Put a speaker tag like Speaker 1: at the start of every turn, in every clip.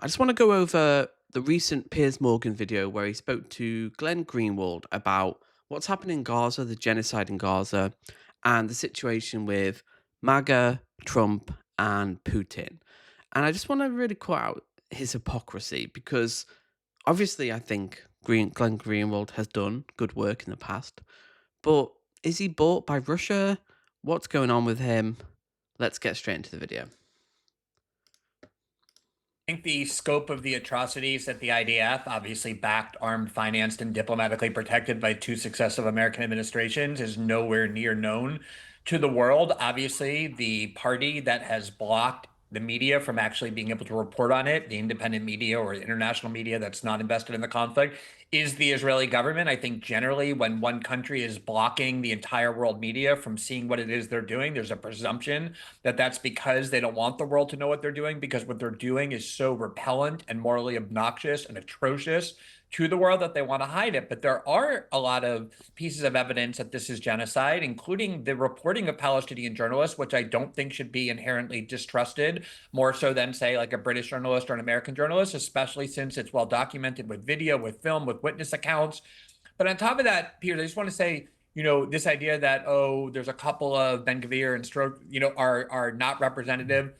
Speaker 1: just want to go over the recent Piers Morgan video where he spoke to Glenn Greenwald about what's happening in Gaza, the genocide in Gaza, and the situation with MAGA, Trump, and Putin. And I just want to really call out his hypocrisy because obviously I think Glenn Greenwald has done good work in the past, but is he bought by Russia? What's going on with him? Let's get straight into the video.
Speaker 2: Think the scope of the atrocities that the IDF, obviously backed, armed, financed, and diplomatically protected by two successive American administrations, is nowhere near known to the world. Obviously, the party that has blocked the media from actually being able to report on it, the independent media or international media that's not invested in the conflict, is the Israeli government. I think generally when one country is blocking the entire world media from seeing what it is they're doing, there's a presumption that that's because they don't want the world to know what they're doing, because what they're doing is so repellent and morally obnoxious and atrocious to the world that they want to hide it. But there are a lot of pieces of evidence that this is genocide, including the reporting of Palestinian journalists, which I don't think should be inherently distrusted, more so than, say, like a British journalist or an American journalist, especially since it's well documented with video, with film, with witness accounts. But on top of that, Peter, I just want to say, this idea that, oh, there's a couple of Ben Gvir and Stroke, are not representative.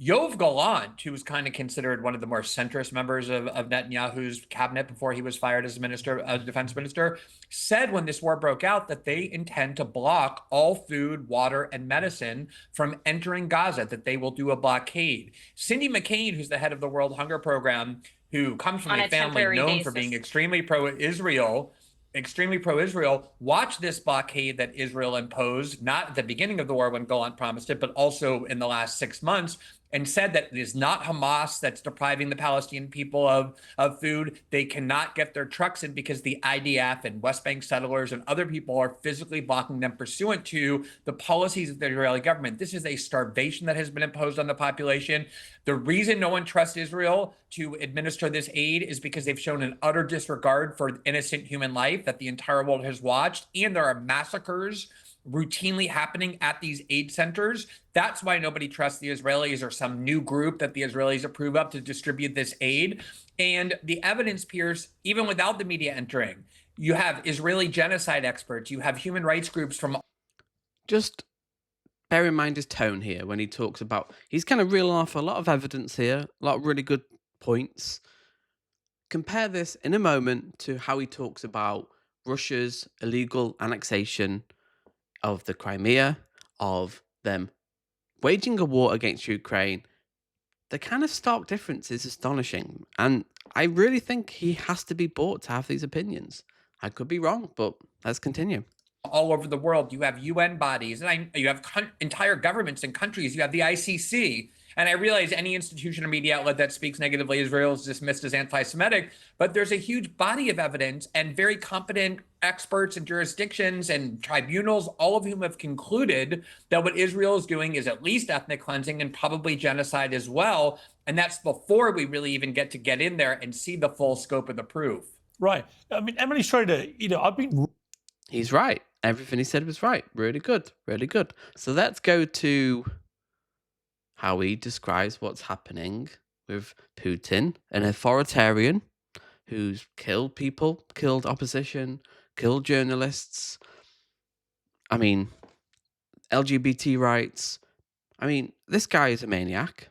Speaker 2: Yoav Gallant, who was kind of considered one of the more centrist members of Netanyahu's cabinet before he was fired as defense minister, said when this war broke out that they intend to block all food, water, and medicine from entering Gaza, that they will do a blockade. Cindy McCain, who's the head of the World Hunger Program, who comes from a family known for being extremely pro-Israel, watch this blockade that Israel imposed, not at the beginning of the war when Gallant promised it, but also in the last 6 months, and said that it is not Hamas that's depriving the Palestinian people of food. They cannot get their trucks in because the IDF and West Bank settlers and other people are physically blocking them pursuant to the policies of the Israeli government. This is a starvation that has been imposed on the population. The reason no one trusts Israel to administer this aid is because they've shown an utter disregard for innocent human life that the entire world has watched, and there are massacres routinely happening at these aid centers. That's why nobody trusts the Israelis or some new group that the Israelis approve of to distribute this aid. And the evidence, Pierce, even without the media entering, you have Israeli genocide experts, you have human rights groups from.
Speaker 1: Just bear in mind his tone here when he talks about, he's kind of reeling off a lot of evidence here, a lot of really good points. Compare this in a moment to how he talks about Russia's illegal annexation of the Crimea, of them waging a war against Ukraine. The kind of stark difference is astonishing. And I really think he has to be bought to have these opinions. I could be wrong, but let's continue.
Speaker 2: All over the world, you have UN bodies, and you have entire governments and countries. You have the ICC. And I realize any institution or media outlet that speaks negatively of Israel is dismissed as anti-Semitic, but there's a huge body of evidence and very competent experts and jurisdictions and tribunals, all of whom have concluded that what Israel is doing is at least ethnic cleansing and probably genocide as well. And that's before we really even get in there and see the full scope of the proof.
Speaker 3: Right. I mean, Emily Schroeder,
Speaker 1: He's right. Everything he said was right. Really good. Really good. So let's go to how he describes what's happening with Putin, an authoritarian who's killed people, killed opposition, killed journalists. I mean, LGBT rights. I mean, this guy is a maniac.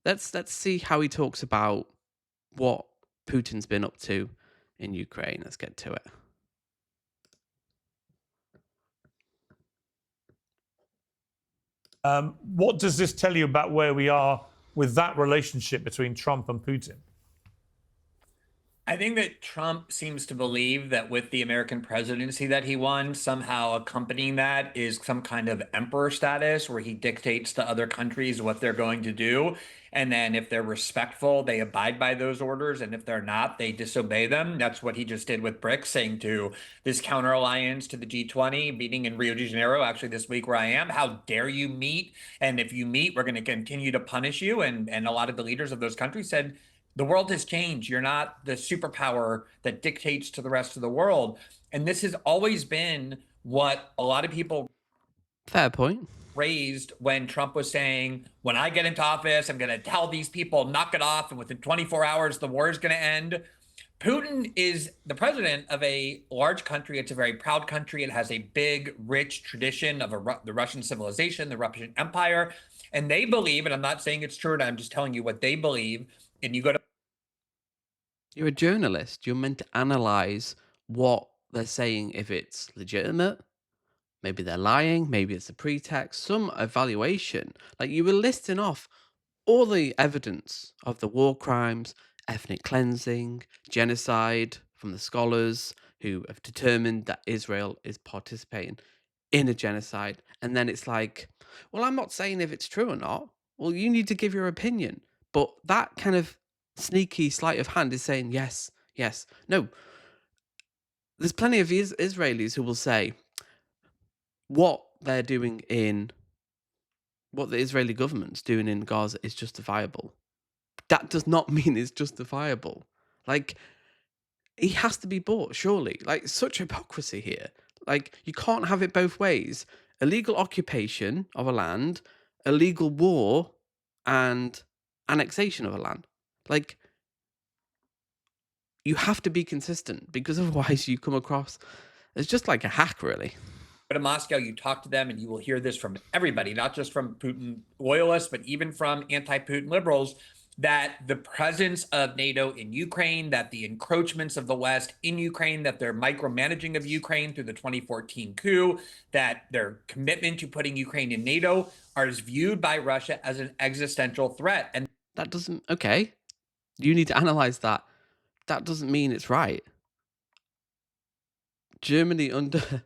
Speaker 1: Let's see how he talks about what Putin's been up to in Ukraine. Let's get to it.
Speaker 3: What does this tell you about where we are with that relationship between Trump and Putin?
Speaker 2: I think that Trump seems to believe that with the American presidency that he won, somehow accompanying that is some kind of emperor status where he dictates to other countries what they're going to do. And then if they're respectful, they abide by those orders. And if they're not, they disobey them. That's what he just did with BRICS, saying to this counter alliance to the G20 meeting in Rio de Janeiro, actually this week where I am, how dare you meet? And if you meet, we're going to continue to punish you. And a lot of the leaders of those countries said, the world has changed. You're not the superpower that dictates to the rest of the world. And this has always been what a lot of people.
Speaker 1: Fair point.
Speaker 2: raised when Trump was saying, when I get into office, I'm going to tell these people, knock it off, and within 24 hours, the war is going to end. Putin is the president of a large country. It's a very proud country. It has a big, rich tradition of the Russian civilization, the Russian Empire. And they believe, and I'm not saying it's true, and I'm just telling you what they believe. And you go to
Speaker 1: You're a journalist. You're meant to analyze what they're saying, if it's legitimate. Maybe they're lying. Maybe it's a pretext. Some evaluation. Like, you were listing off all the evidence of the war crimes, ethnic cleansing, genocide from the scholars who have determined that Israel is participating in a genocide. And then it's like, well, I'm not saying if it's true or not. Well, you need to give your opinion. But that kind of sneaky sleight of hand is saying yes, yes, no. There's plenty of Israelis who will say what they're doing what the Israeli government's doing in Gaza is justifiable. That does not mean it's justifiable. Like, he has to be bought, surely. Like, such hypocrisy here. Like, you can't have it both ways. Illegal occupation of a land, illegal war, and annexation of a land. Like, you have to be consistent, because otherwise you come across as just like a hack, really.
Speaker 2: to Moscow, you talk to them, and you will hear this from everybody, not just from Putin loyalists, but even from anti-Putin liberals, that the presence of NATO in Ukraine, that the encroachments of the West in Ukraine, that their micromanaging of Ukraine through the 2014 coup, that their commitment to putting Ukraine in NATO are viewed by Russia as an existential threat. And
Speaker 1: that doesn't, okay, you need to analyze that. That doesn't mean it's right. Germany under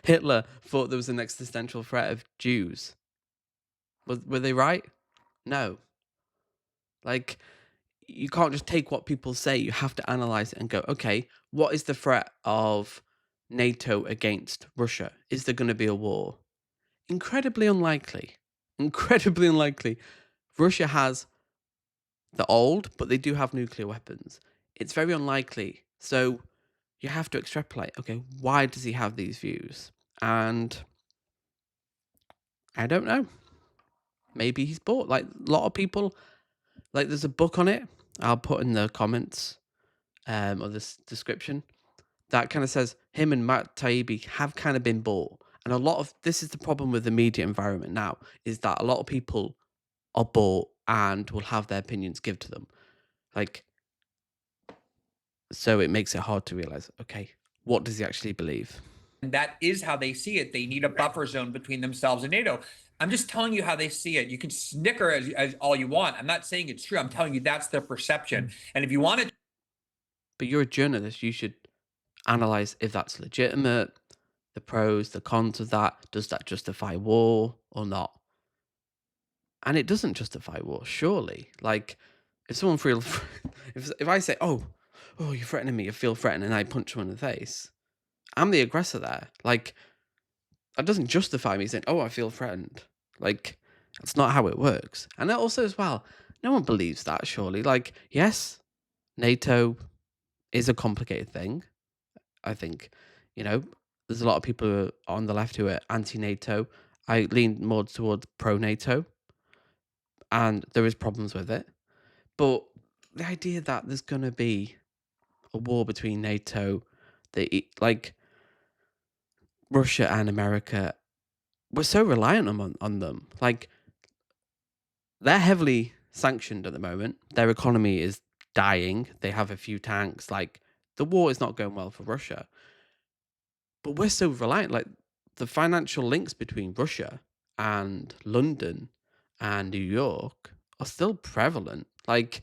Speaker 1: Hitler thought there was an existential threat of Jews. Were they right? No. Like, you can't just take what people say. You have to analyze it and go, okay, what is the threat of NATO against Russia? Is there going to be a war? Incredibly unlikely. Incredibly unlikely. Russia has the old, but they do have nuclear weapons. It's very unlikely. So you have to extrapolate. Okay, why does he have these views? And I don't know. Maybe he's bought. Like, a lot of people, like, there's a book on it. I'll put in the comments or this description that kind of says him and Matt Taibbi have kind of been bought. And a lot of this is the problem with the media environment now, is that a lot of people are bought and will have their opinions give to them. Like, so it makes it hard to realize, okay, what does he actually believe?
Speaker 2: that is how they see it. They need a buffer zone between themselves and NATO. I'm just telling you how they see it. You can snicker as all you want. I'm not saying it's true. I'm telling you that's their perception. And if you want to,
Speaker 1: But you're a journalist. You should analyze if that's legitimate, the pros, the cons of that. Does that justify war or not? And it doesn't justify war, surely. Like, if someone feels, if I say, oh, you're threatening me, you feel threatened, and I punch someone in the face, I'm the aggressor there. Like, that doesn't justify me saying, oh, I feel threatened. Like, that's not how it works. And also, as well, no one believes that, surely. Like, yes, NATO is a complicated thing. I think, there's a lot of people who are on the left who are anti-NATO. I lean more towards pro-NATO, and there is problems with it. But the idea that there's going to be a war between NATO, like Russia and America, we're so reliant on them. Like, they're heavily sanctioned at the moment. Their economy is dying. They have a few tanks. Like, the war is not going well for Russia. But we're so reliant. Like, the financial links between Russia and London and New York are still prevalent. Like,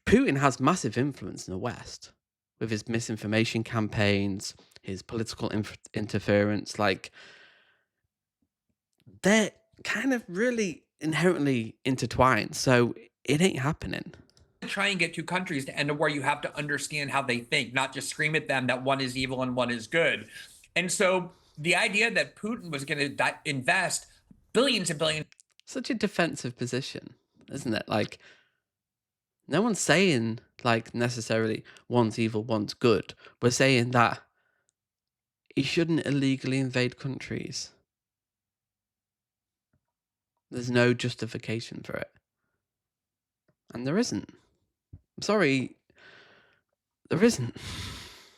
Speaker 1: Putin has massive influence in the West with his misinformation campaigns, his political interference. Like, they're kind of really inherently intertwined. So it ain't happening.
Speaker 2: try and get two countries to end a war, you have to understand how they think, not just scream at them that one is evil and one is good. And so the idea that Putin was going to invest billions and billions.
Speaker 1: Such a defensive position, isn't it? Like, no one's saying, like, necessarily one's evil, one's good. We're saying that he shouldn't illegally invade countries. There's no justification for it. And there isn't. I'm sorry. There isn't.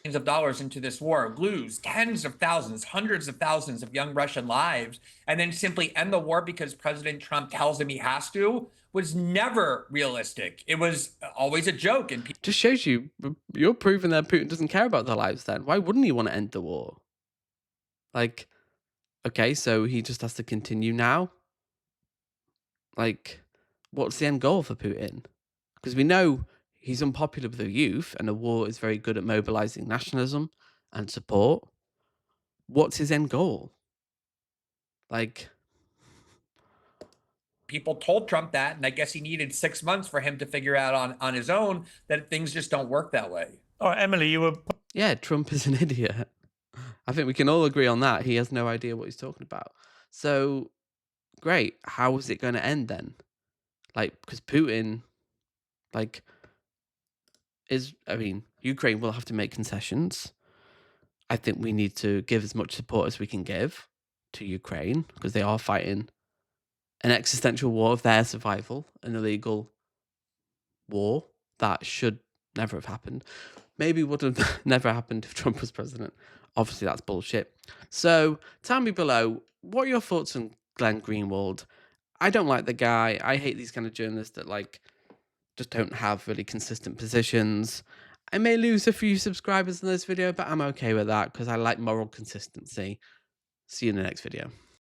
Speaker 2: Of dollars into this war, lose tens of thousands, hundreds of thousands of young Russian lives, and then simply end the war because President Trump tells him he has to, was never realistic. It was always a joke. And
Speaker 1: just shows you're proving that Putin doesn't care about their lives then. Why wouldn't he want to end the war? Like, okay, so he just has to continue now? Like, what's the end goal for Putin? Because we know he's unpopular with the youth, and the war is very good at mobilizing nationalism and support. What's his end goal? Like,
Speaker 2: people told Trump that, and I guess he needed 6 months for him to figure out on his own that things just don't work that way.
Speaker 3: All right, Emily, you were...
Speaker 1: Yeah, Trump is an idiot. I think we can all agree on that. He has no idea what he's talking about. So, great. How is it going to end then? Like, because Putin, like, Ukraine will have to make concessions. I think we need to give as much support as we can give to Ukraine because they are fighting an existential war of their survival, an illegal war that should never have happened. Maybe would have never happened if Trump was president. Obviously, that's bullshit. So tell me below, what are your thoughts on Glenn Greenwald? I don't like the guy. I hate these kind of journalists that like just don't have really consistent positions. I may lose a few subscribers in this video, but I'm okay with that because I like moral consistency. See you in the next video.